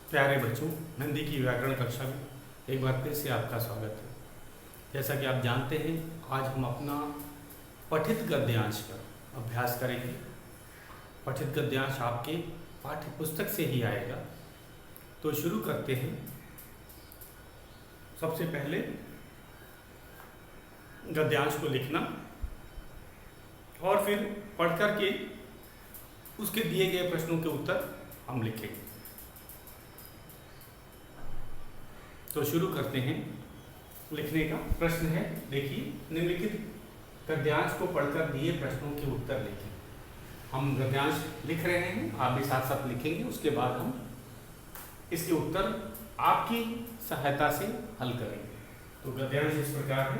प्यारे बच्चों, हिंदी की व्याकरण कक्षा में एक बार फिर से आपका स्वागत है। जैसा कि आप जानते हैं, आज हम अपना पठित गद्यांश का अभ्यास करेंगे। पठित गद्यांश आपके पाठ्य पुस्तक से ही आएगा। तो शुरू करते हैं। सबसे पहले गद्यांश को लिखना और फिर पढ़ कर के उसके दिए गए प्रश्नों के उत्तर हम लिखेंगे। तो शुरू करते हैं लिखने का। प्रश्न है, देखिए, निम्नलिखित गद्यांश को पढ़कर दिए प्रश्नों के उत्तर लिखें। हम गद्यांश लिख रहे हैं, आप भी साथ साथ लिखेंगे। उसके बाद हम इसके उत्तर आपकी सहायता से हल करेंगे। तो गद्यांश इस प्रकार है।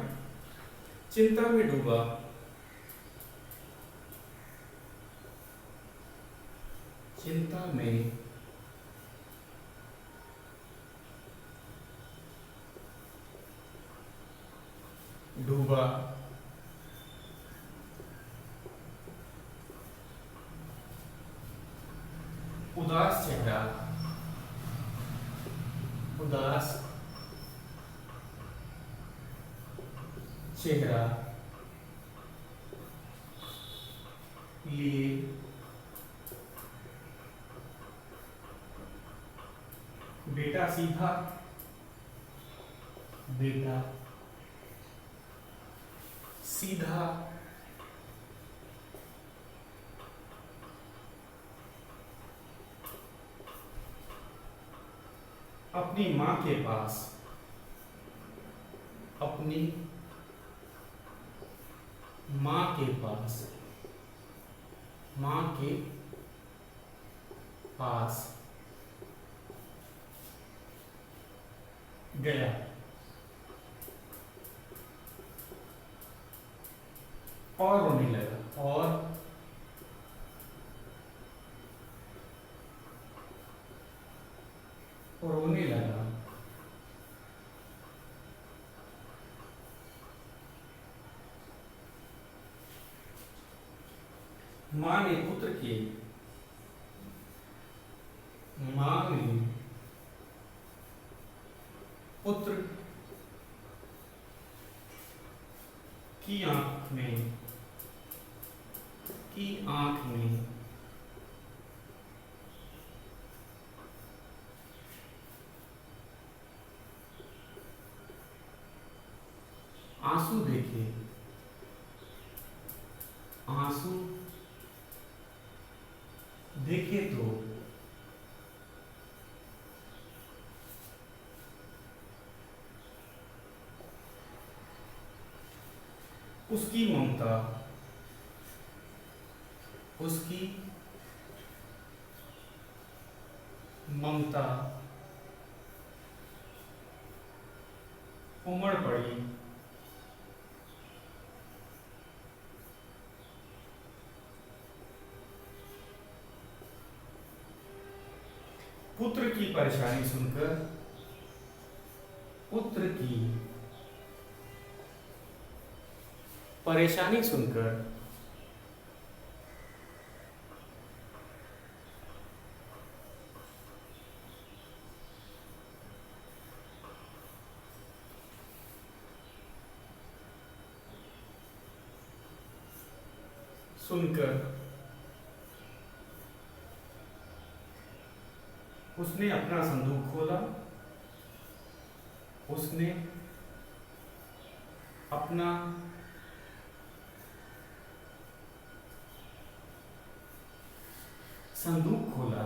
चिंता में डूबा चिंता में डूबा उदास चेहरा लिए बेटा सीधा अपनी माँ के पास गया। और रोने लगा माँ ने पुत्र की आंख में आंसू देखे तो उसकी ममता उमड़ पड़ी। पुत्र की परेशानी सुनकर उसने अपना संदूक खोला।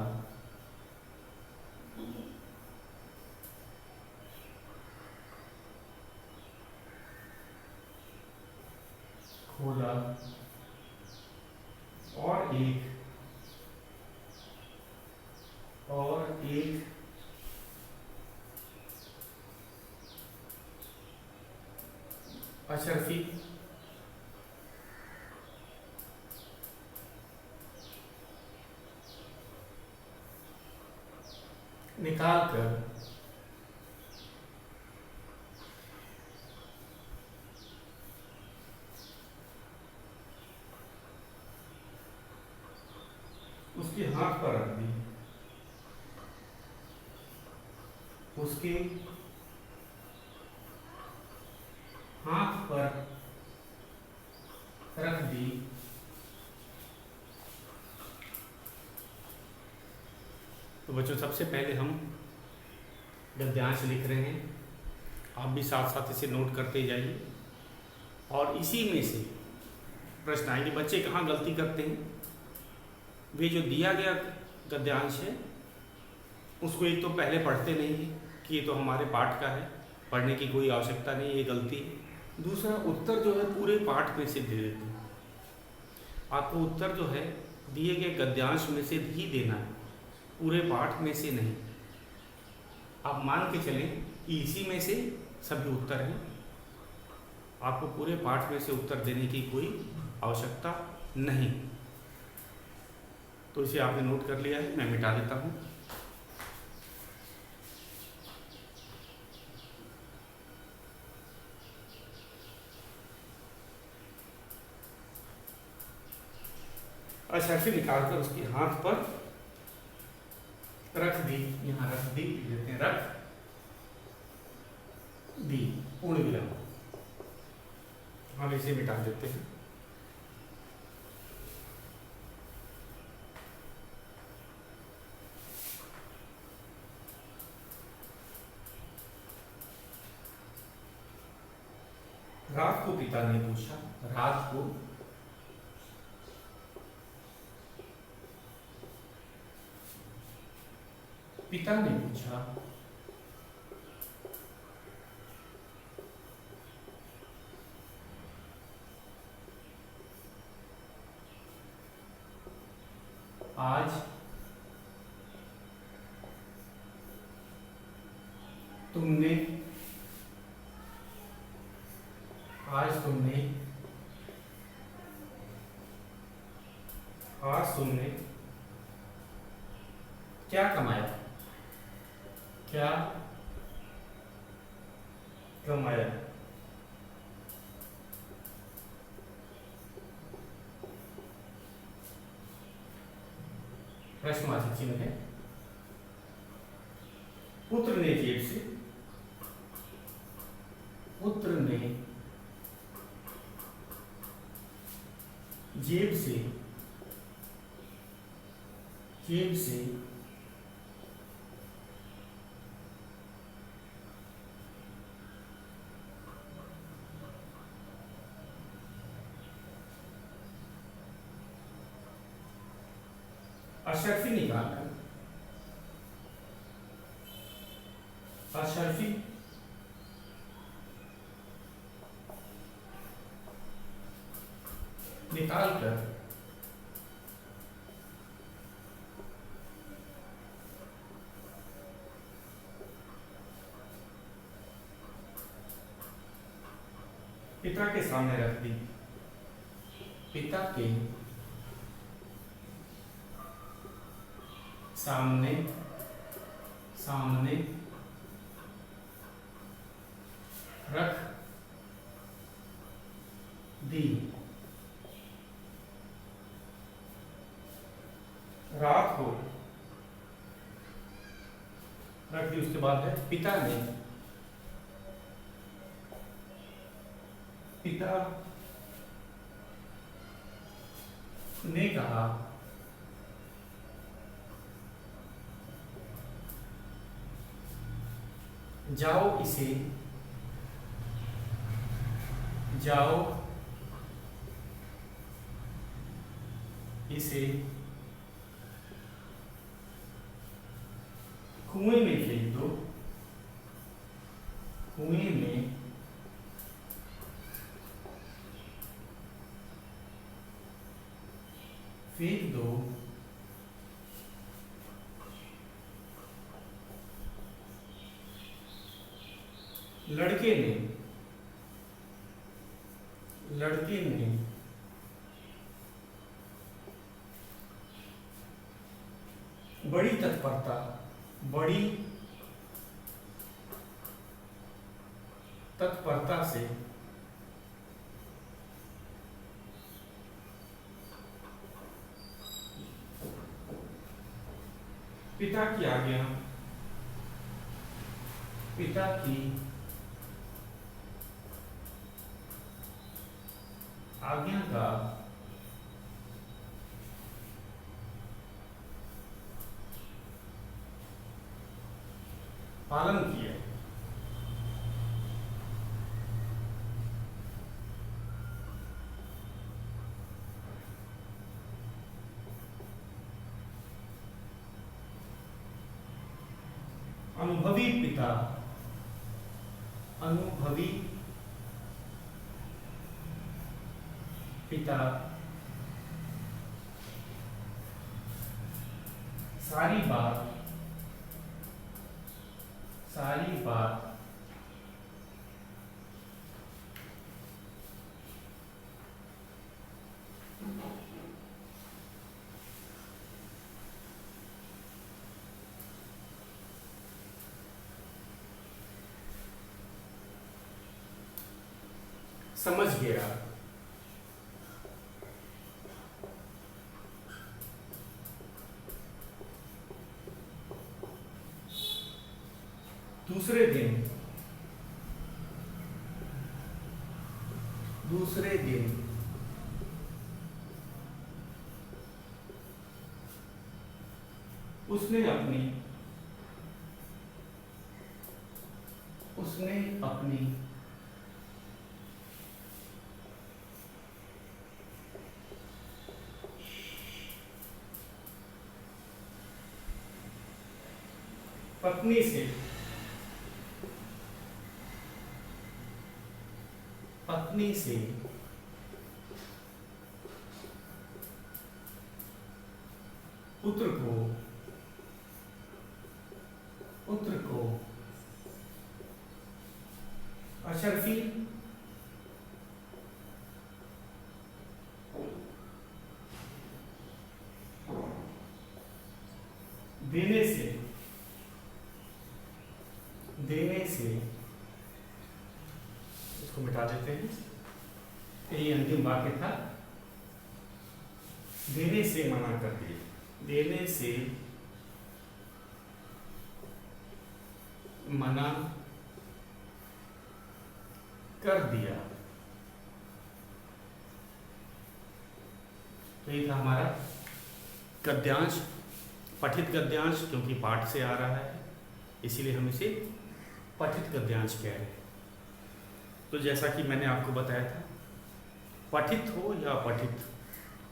खोला और एक अशर्फी निकाल कर उसके हाथ पर रख दी। उसके हाथ पर रख दी। तो बच्चों सबसे पहले हम गद्यांश लिख रहे हैं, आप भी साथ साथ इसे नोट करते जाइए और इसी में से प्रश्न आएंगे। बच्चे कहाँ गलती करते हैं, वे जो दिया गया गद्यांश है उसको एक तो पहले पढ़ते नहीं है कि ये तो हमारे पाठ का है, पढ़ने की कोई आवश्यकता नहीं, ये गलती है। दूसरा, उत्तर जो है पूरे पाठ में से दे देते हैं। आपको उत्तर जो है दिए गए गद्यांश में से ही देना है, पूरे पाठ में से नहीं। आप मान के चलें कि इसी में से सभी उत्तर हैं, आपको पूरे पाठ में से उत्तर देने की कोई आवश्यकता नहीं। तो इसे आपने नोट कर लिया है, मैं मिटा देता हूँ। अशर्फी निकालकर उसके हाथ पर रख दी, यहाँ रख दी देते हैं, रख दी पूर्ण विराम। हम इसे मिटा देते हैं। रात को पिता ने पूछा, रात को पिता ने पूछा, आज तुमने क्या कमाया, क्या कमाया। प्रश्नवाचक चिन्ह है। पुत्र ने जेब से, पुत्र ने जेब से अशर्फी निकालकर, अशर्फी निकालकर पिता के सामने रख दी, पिता के सामने रख दी। रात को रख दी, उसके बाद है पिता ने कहा, जाओ इसे कुएं में फेंक दो, कुएं में फेंक दो। लड़के ने बड़ी तत्परता से पिता की आज्ञा पिता की आज्ञा का पालन किया। अनुभवी पिता सारी बात समझ गया। दूसरे दिन उसने अपनी पत्नी से पुत्र को अशर्फी देने से इसको मिटा देते हैं। ये अंतिम वाक्य था। देने से मना कर दिया, देने से मना कर दिया। तो ये था हमारा गद्यांश, पठित गद्यांश, क्योंकि पाठ से आ रहा है इसीलिए हम इसे पठित गद्यांश कह रहे हैं। तो जैसा कि मैंने आपको बताया था, पठित हो या अपठित,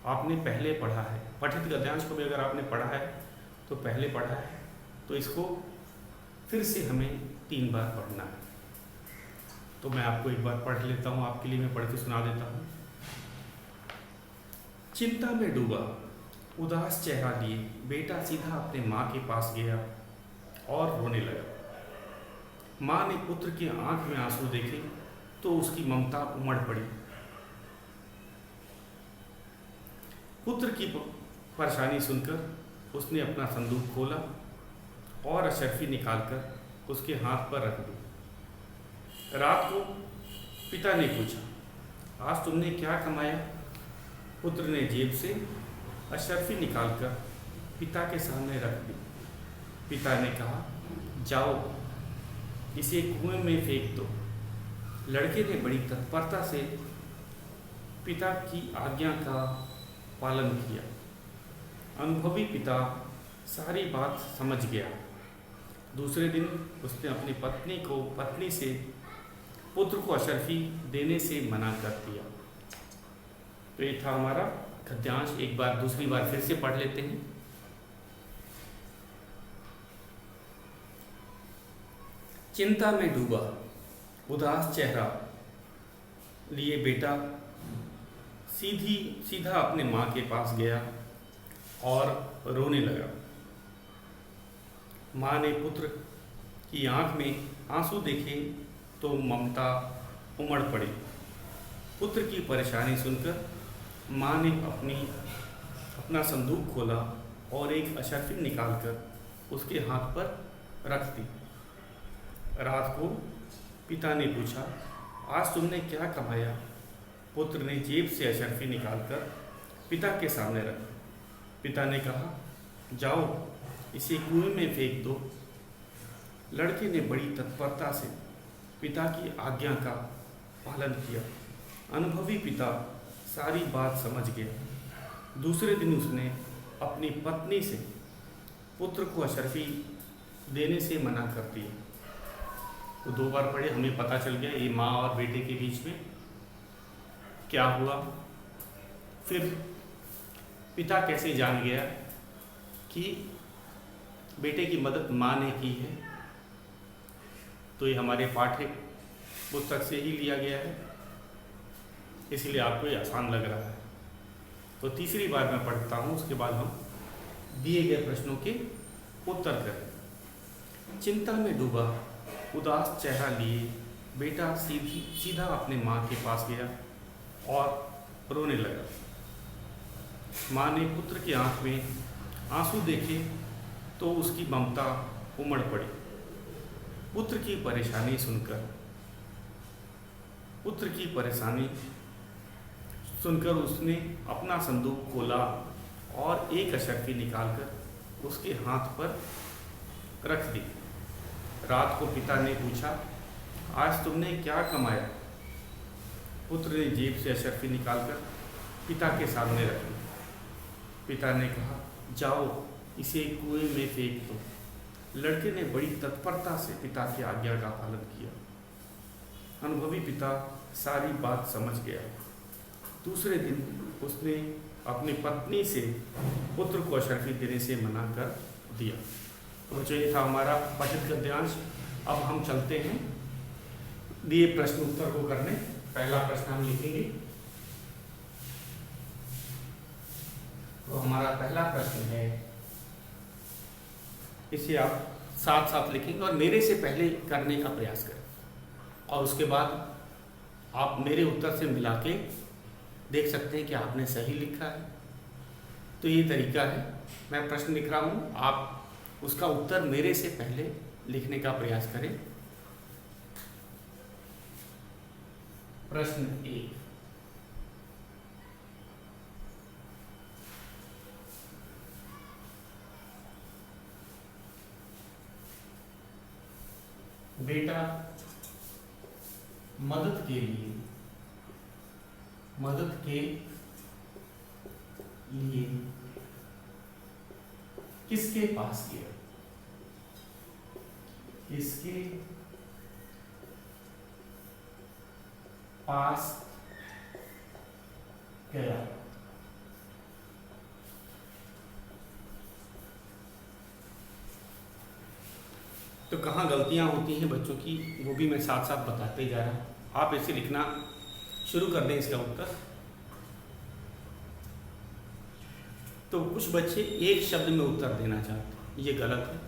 आपने पहले पढ़ा है। पठित गद्यांश को भी अगर आपने पढ़ा है तो पहले पढ़ा है, तो इसको फिर से हमें 3 बार पढ़ना है। तो मैं आपको एक बार पढ़ लेता हूँ, आपके लिए मैं पढ़ के सुना देता हूँ। चिंता में डूबा उदास चेहरा लिए बेटा सीधा अपने माँ के पास गया और रोने लगा। माँ ने पुत्र की आंख में आंसू देखे तो उसकी ममता उमड़ पड़ी। पुत्र की परेशानी सुनकर उसने अपना संदूक खोला और अशर्फी निकालकर उसके हाथ पर रख दी। रात को पिता ने पूछा, आज तुमने क्या कमाया? पुत्र ने जेब से अशर्फी निकालकर पिता के सामने रख दी। पिता ने कहा, जाओ इसे कुएं में फेंक दो। लड़के ने बड़ी तत्परता से पिता की आज्ञा का पालन किया। अनुभवी पिता सारी बात समझ गया। दूसरे दिन उसने अपनी पत्नी से पुत्र को अशर्फी देने से मना कर दिया। तो ये था हमारा गद्यांश। एक बार दूसरी बार फिर से पढ़ लेते हैं। चिंता में डूबा उदास चेहरा लिए बेटा सीधा अपने माँ के पास गया और रोने लगा। माँ ने पुत्र की आंख में आंसू देखे तो ममता उमड़ पड़ी। पुत्र की परेशानी सुनकर माँ ने अपना संदूक खोला और एक अशर्फी निकालकर उसके हाथ पर रख दी। रात को पिता ने पूछा, आज तुमने क्या कमाया? पुत्र ने जेब से अशर्फी निकालकर पिता के सामने रखा। पिता ने कहा, जाओ इसे कुएं में फेंक दो। लड़के ने बड़ी तत्परता से पिता की आज्ञा का पालन किया। अनुभवी पिता सारी बात समझ गया। दूसरे दिन उसने अपनी पत्नी से पुत्र को अशर्फी देने से मना कर दिया। तो 2 बार पढ़े, हमें पता चल गया ये माँ और बेटे के बीच में क्या हुआ। फिर पिता कैसे जान गया कि बेटे की मदद माँ ने की है, तो ये हमारे पाठ्य पुस्तक से ही लिया गया है, इसलिए आपको ये आसान लग रहा है। तो तीसरी बार मैं पढ़ता हूँ, उसके बाद हम दिए गए प्रश्नों के उत्तर करें। चिंता में डूबा उदास चेहरा लिए बेटा सीधा अपने माँ के पास गया और रोने लगा। माँ ने पुत्र की आंख में आंसू देखे तो उसकी ममता उमड़ पड़ी। पुत्र की परेशानी सुनकर उसने अपना संदूक खोला और एक अशर्फी निकालकर उसके हाथ पर रख दी। रात को पिता ने पूछा, आज तुमने क्या कमाया? पुत्र ने जेब से अशर्फी निकालकर पिता के सामने रखी। पिता ने कहा, जाओ इसे कुएं में फेंक दो। लड़के ने बड़ी तत्परता से पिता की आज्ञा का पालन किया। अनुभवी पिता सारी बात समझ गया। दूसरे दिन उसने अपनी पत्नी से पुत्र को अशर्फी देने से मना कर दिया। तो जो ये था हमारा पठित गद्यांश। अब हम चलते हैं दिए प्रश्न उत्तर को करने। पहला प्रश्न हम लिखेंगे। तो हमारा पहला प्रश्न है, इसे आप साथ साथ लिखेंगे और मेरे से पहले करने का प्रयास करें, और उसके बाद आप मेरे उत्तर से मिला के देख सकते हैं कि आपने सही लिखा है। तो ये तरीका है, मैं प्रश्न लिख रहा हूँ, आप उसका उत्तर मेरे से पहले लिखने का प्रयास करें। प्रश्न 1, बेटा मदद के लिए किसके पास गया? किसके पास गया? तो कहाँ गलतियां होती हैं बच्चों की, वो भी मैं साथ साथ बताते जा रहा हूँ। आप इसे लिखना शुरू कर दें इसका उत्तर। तो कुछ बच्चे एक शब्द में उत्तर देना चाहते हैं, ये गलत है।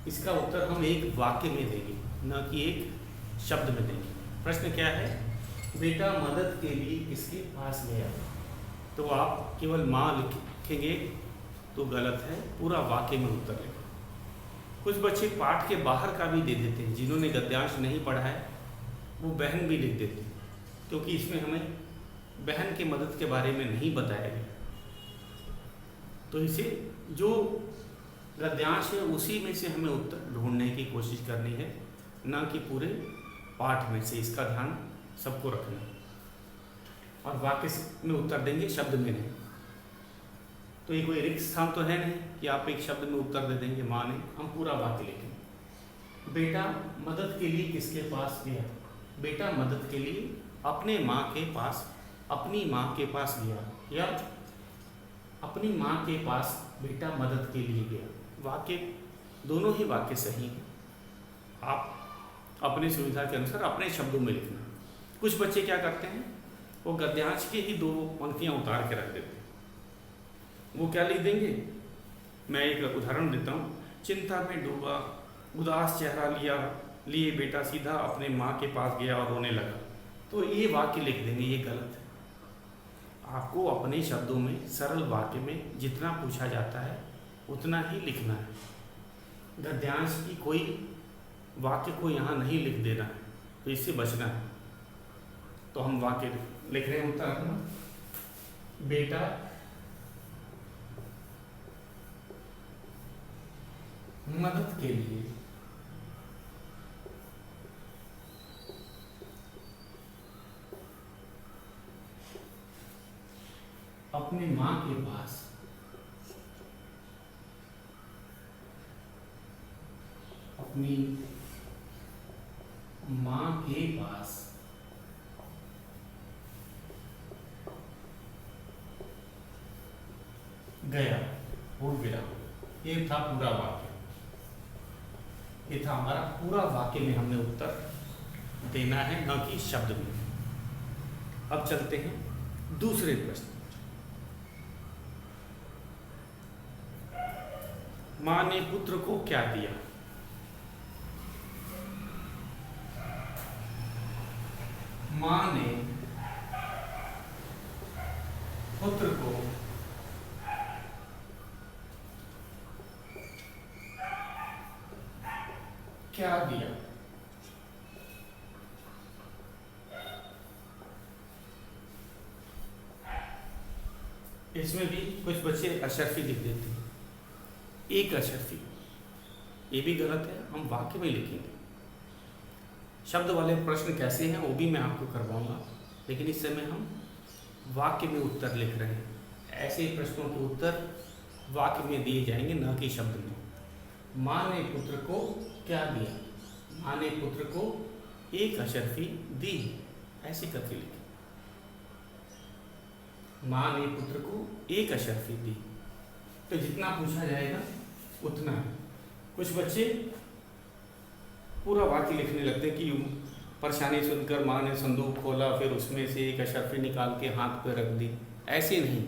इसका उत्तर हम एक वाक्य में देंगे, न कि एक शब्द में देंगे। प्रश्न क्या है? बेटा मदद के लिए किसके पास गया? तो आप केवल माँ लिखेंगे तो गलत है, पूरा वाक्य में उत्तर लिखें। कुछ बच्चे पाठ के बाहर का भी दे देते हैं, जिन्होंने गद्यांश नहीं पढ़ा है वो बहन भी लिख देते हैं, क्योंकि इसमें हमें बहन के मदद के बारे में नहीं बताया गया। तो इसे जो गद्यांश है उसी में से हमें उत्तर ढूंढने की कोशिश करनी है, ना कि पूरे पाठ में से। इसका ध्यान सबको रखना, और वाक्य में उत्तर देंगे, शब्द में नहीं। तो ये कोई रिक्त स्थान तो है नहीं कि आप एक शब्द में उत्तर दे देंगे माँ ने, हम पूरा वाक्य लिखेंगे। बेटा मदद के लिए किसके पास गया? बेटा मदद के लिए अपनी माँ के पास गया, या अपनी माँ के पास बेटा मदद के लिए गया। वाक्य दोनों ही वाक्य सही हैं, आप अपनी सुविधा के अनुसार अपने शब्दों में लिखना। कुछ बच्चे क्या करते हैं, वो गद्यांश के ही 2 पंक्तियाँ उतार के रख देते हैं। वो क्या लिख देंगे, मैं एक उदाहरण देता हूँ। चिंता में डूबा उदास चेहरा लिए बेटा सीधा अपने माँ के पास गया और रोने लगा। तो ये वाक्य लिख देंगे, ये गलत है। आपको अपने शब्दों में सरल वाक्य में जितना पूछा जाता है उतना ही लिखना है। गद्यांश की कोई वाक्य को यहाँ नहीं लिख देना है, तो इससे बचना है। तो हम वाक्य लिख रहे हैं उत्तर अपना। बेटा मदद के लिए अपनी माँ के पास अपनी माँ के पास गया, पूर्ण विराम। ये था पूरा वाक्य, ये था हमारा पूरा वाक्य में हमने उत्तर देना है, न कि शब्द में। अब चलते हैं दूसरे प्रश्न। माँ ने पुत्र को क्या दिया? माँ ने पुत्र को क्या दिया? इसमें भी कुछ बच्चे अशर्फी लिख देते हैं, एक अशर्फी। ये भी गलत है, हम वाक्य में लिखेंगे। शब्द वाले प्रश्न कैसे हैं वो भी मैं आपको करवाऊंगा, लेकिन इस समय हम वाक्य में उत्तर लिख रहे हैं। ऐसे प्रश्नों के उत्तर वाक्य में दिए जाएंगे, न कि शब्द में। माँ ने पुत्र को क्या दिया? माँ ने पुत्र को एक अशर्फी दी, ऐसे करके लिखें। माँ ने पुत्र को एक अशर्फी दी, तो जितना पूछा जाएगा उतना है। कुछ बच्चे पूरा वाक्य लिखने लगते हैं कि परेशानी सुनकर माँ ने संदूक खोला, फिर उसमें से एक अशर्फी निकाल के हाथ पे रख दी। ऐसे नहीं,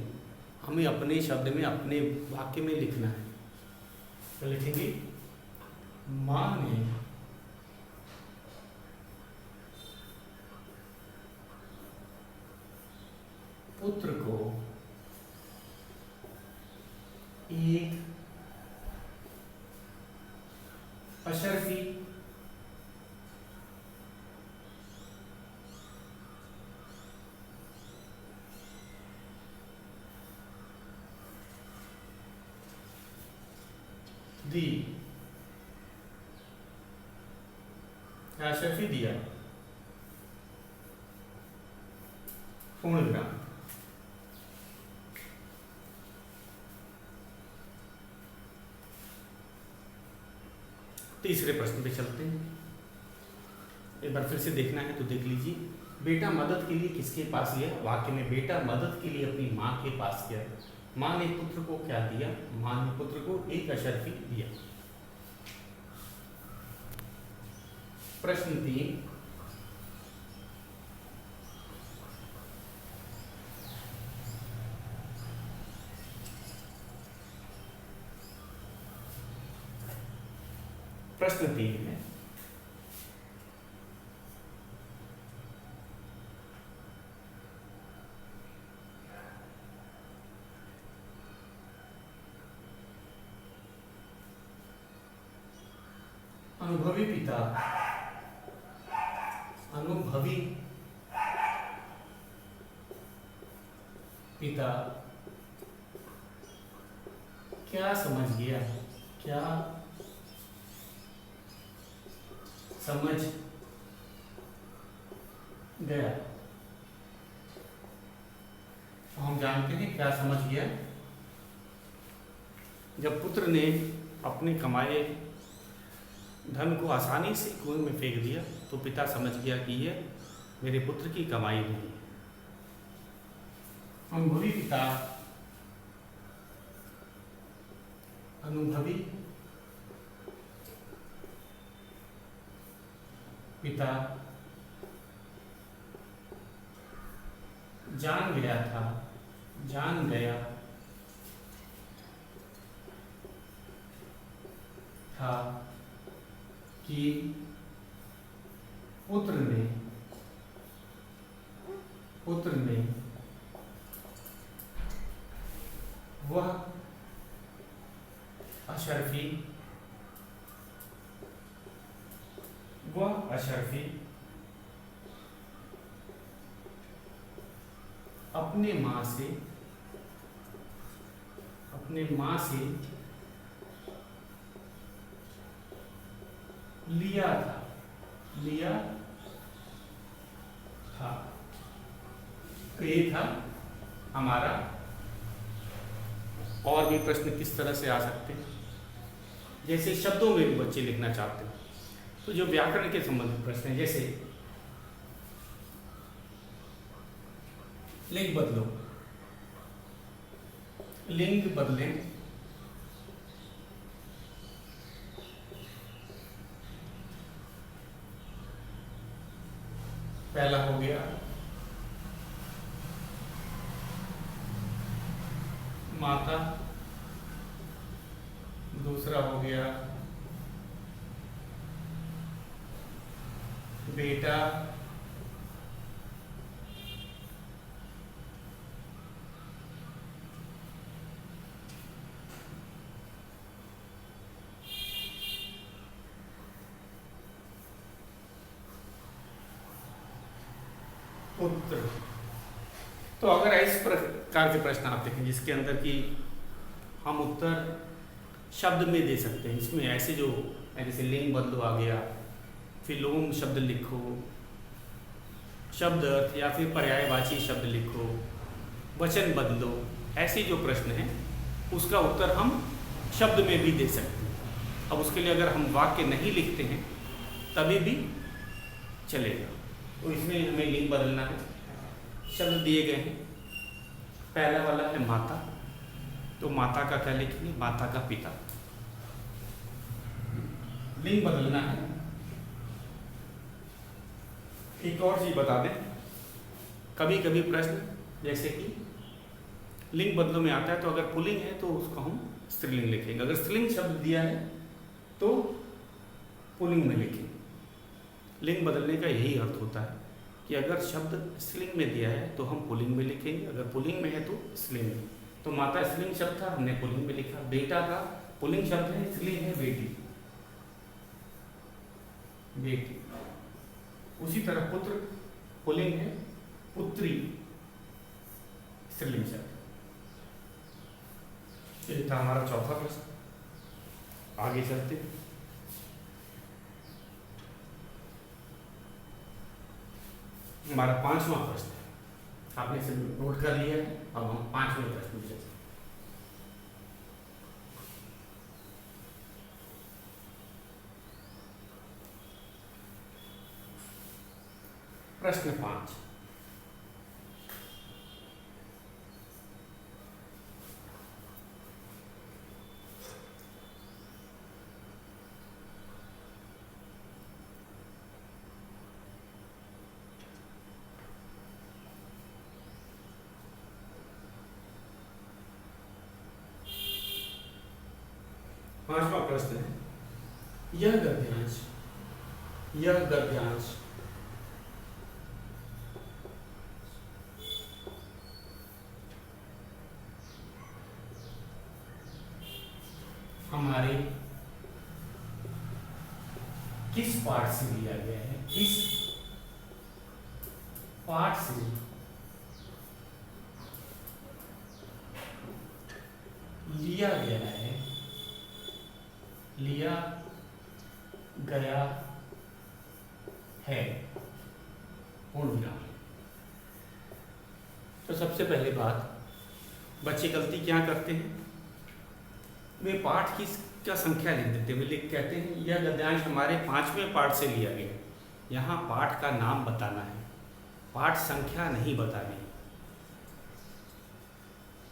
हमें अपने शब्द में, अपने वाक्य में लिखना है। तो लिखेंगे माँ ने पुत्र को एक अशर्फी दी, अशर्फी दिया, पूर्ण विराम। तीसरे प्रश्न पे चलते हैं। एक बार फिर से देखना है तो देख लीजिए। बेटा मदद के लिए किसके पास गया? वाक्य में बेटा मदद के लिए अपनी माँ के पास गया। माँ ने पुत्र को क्या दिया? माँ ने पुत्र को एक अशर्फी दिया। प्रश्न 3, प्रश्न 3 है अनुभवी पिता क्या समझ गया? क्या समझ गया? तो हम जानते हैं क्या समझ गया। जब पुत्र ने अपने कमाए धन को आसानी से कुएं में फेंक दिया तो पिता समझ गया कि यह मेरे पुत्र की कमाई नहीं है। अनुभवी पिता जान गया था कि पुत्र ने वह अशर्फी अपने माँ से लिया था। तो ये था हमारा और भी प्रश्न किस तरह से आ सकते हैं, जैसे शब्दों में भी बच्चे लिखना चाहते हैं तो जो व्याकरण के संबंधित प्रश्न हैं, जैसे लिंग बदलो, लिंग बदलें, पहला हो गया माता, दूसरा हो गया बेटा, पुत्र। तो अगर इस प्रकार के प्रश्न आते हैं जिसके अंदर कि हम उत्तर शब्द में दे सकते हैं, इसमें ऐसे जो जैसे लिंग बदलो आ गया, फिर लोम शब्द लिखो, शब्द अर्थ या फिर पर्यायवाची शब्द लिखो, वचन बदलो, ऐसे जो प्रश्न हैं उसका उत्तर हम शब्द में भी दे सकते हैं। अब उसके लिए अगर हम वाक्य नहीं लिखते हैं तभी भी चलेगा। तो इसमें हमें लिंग बदलना है, शब्द दिए गए हैं, पहला वाला है माता, तो माता का क्या लिखेंगे, माता का पिता। लिंग बदलना है। एक और चीज बता दें, कभी कभी प्रश्न जैसे कि लिंग बदलो में आता है तो अगर पुल्लिंग है तो उसको हम स्त्रीलिंग लिखेंगे, अगर स्त्रीलिंग शब्द दिया है तो पुल्लिंग में लिखेंगे। लिंग बदलने का यही अर्थ होता है कि अगर शब्द स्त्रीलिंग में दिया है तो हम पुल्लिंग में लिखेंगे, अगर पुल्लिंग में है तो स्त्रीलिंग में। तो माता स्त्रीलिंग शब्द था, हमने पुल्लिंग में लिखा। बेटा का पुल्लिंग शब्द है, स्त्रीलिंग है बेटी, बेटी। उसी तरह पुत्र पुल्लिंग है, पुत्री स्त्रीलिंग शब्द। ये था हमारा चौथा प्रश्न। आगे चलते हैं। हमारा पांचवा प्रश्न है, आपने इसे नोट कर लिया है। अब हम पांचवें प्रश्न में चलते हैं। प्रश्न 5, पांचवा प्रश्न है, यह गद्यांश हमारे किस पाठ से लिया गया है, किस पाठ से लिया गया है, लिया गया है, पूर्ण विराम। तो सबसे पहले बात, बच्चे गलती क्या करते हैं, वे पाठ की क्या संख्या लिख देते हैं। वे कहते हैं यह गद्यांश हमारे 5वें पाठ से लिया गया। यहाँ पाठ का नाम बताना है, पाठ संख्या नहीं बतानी।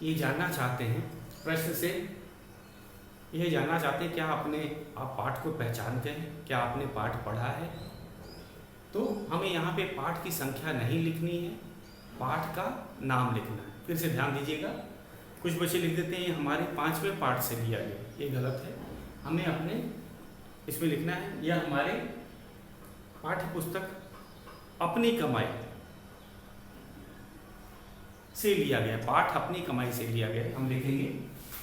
ये जानना चाहते हैं प्रश्न से, यह जानना चाहते हैं क्या आप पाठ को पहचानते हैं, क्या आपने पाठ पढ़ा है। तो हमें यहाँ पे पाठ की संख्या नहीं लिखनी है, पाठ का नाम लिखना है। फिर से ध्यान दीजिएगा, कुछ बच्चे लिख देते हैं हमारे 5वें पाठ से लिया गया, ये गलत है। हमें अपने इसमें लिखना है यह हमारे पाठ्य पुस्तक अपनी कमाई से लिया गया, पाठ अपनी कमाई से लिया गया। हम लिखेंगे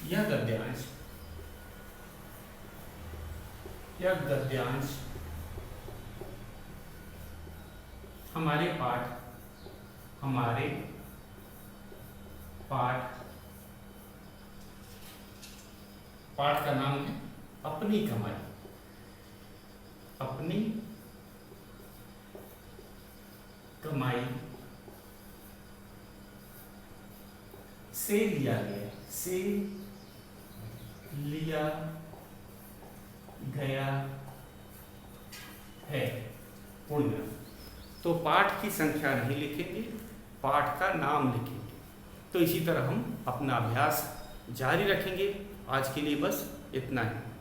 यह गद्यांश हमारे पाठ का नाम है अपनी कमाई, अपनी कमाई से लिया गया, से लिया गया है, पूर्ण विराम। तो पाठ की संख्या नहीं लिखेंगे, पाठ का नाम लिखेंगे। तो इसी तरह हम अपना अभ्यास जारी रखेंगे। आज के लिए बस इतना ही।